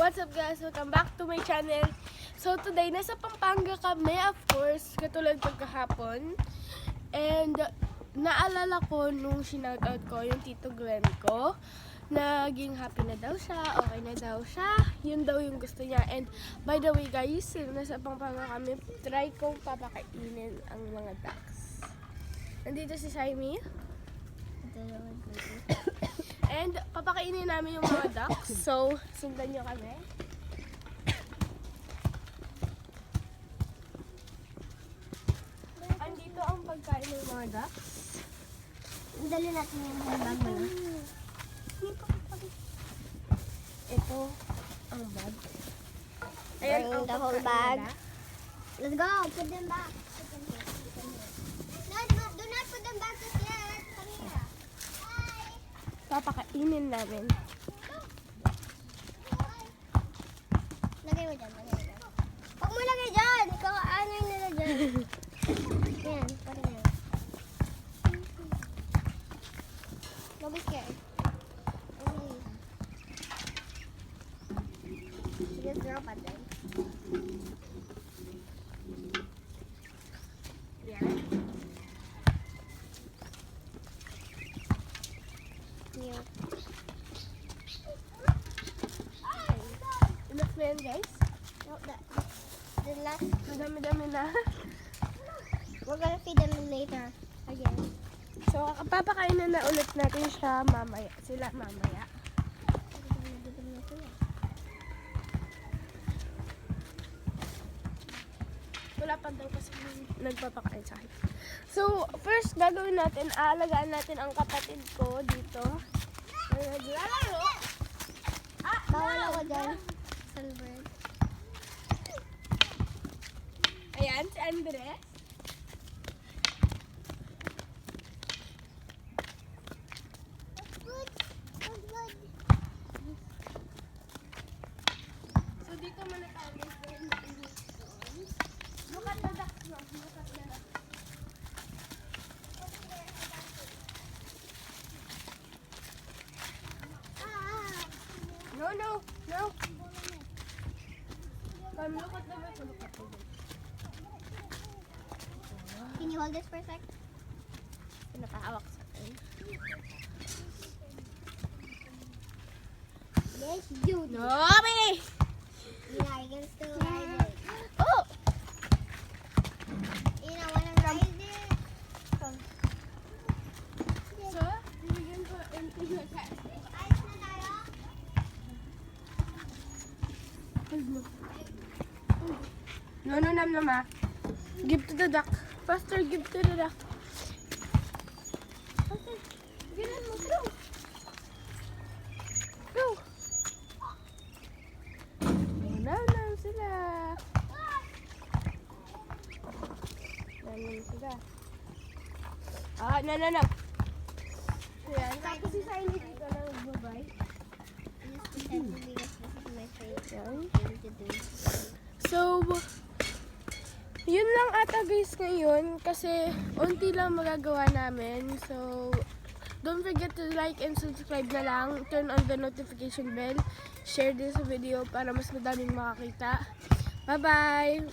What's up guys? Welcome back to my channel. So today, nasa Pampanga kami, of course, katulad pagkahapon. And naalala ko nung sinoutout ko yung Tito Glenn ko. Naging happy na daw siya, okay na daw siya. Yun daw yung gusto niya. And by the way guys, nasa Pampanga kami, try kong papakainin ang mga ducks. Nandito si Saimi. And papakainin namin yung mga ducks. So, sundan nyo kami. Andito ang pagkain ng mga ducks. Dali natin yung bag mo na. Ito ang bag. Ayan Bring ang the whole pagkain bag. nila. Let's go. Put them back. Put them here. Put them here. No, do not put them back just yet. Come here. Hi. Papakainin namin. Lagay mo dyan. Lagay mo dyan. Huwag mo lagay dyan. Ikaw ano yung nila dyan. Yan. Parang yan. Don't be scared. Okay. Just drop at them. Yan. New. Enough na yan guys. No, the last. Madami-dami na. We're gonna feed them later. Again. So, papakainin na ulit natin siya mamaya. Sila mamaya. Wala pa daw kasi nagpapakain sa akin. So, first gagawin natin, aalagaan natin ang kapatid ko dito. Naglalaro. Bawal ako dyan. Silver. Ayan, si Andres. So, dito muna tayo. Look at the ducks, no? Look at the ducks. No, no, no. Come, look at the ducks. Look at the ducks. Can you hold this for a sec? Pinakahawak sa akin. Yes, you do. No, baby! Yeah, you can still ride it. Oh! You don't wanna ride it? Come. So, bibigyan ko ang pinaka. Ayos na tayo? Hold mo. No, no, nam, nam, ah. Give to the duck. Faster, give to the duck. Faster. Ginan mo. Go. Go. No, no, sila. No, no, sila. Ah, no, no, no. Ayan. Tapos si Siley dito na magbabay. I just pretend to be because this is my favorite Ayan. thing to do. So, yun lang ata guys ngayon kasi unti lang magagawa namin. So, don't forget to like and subscribe na lang. Turn on the notification bell. Share this video para mas madaming makakita. Bye-bye!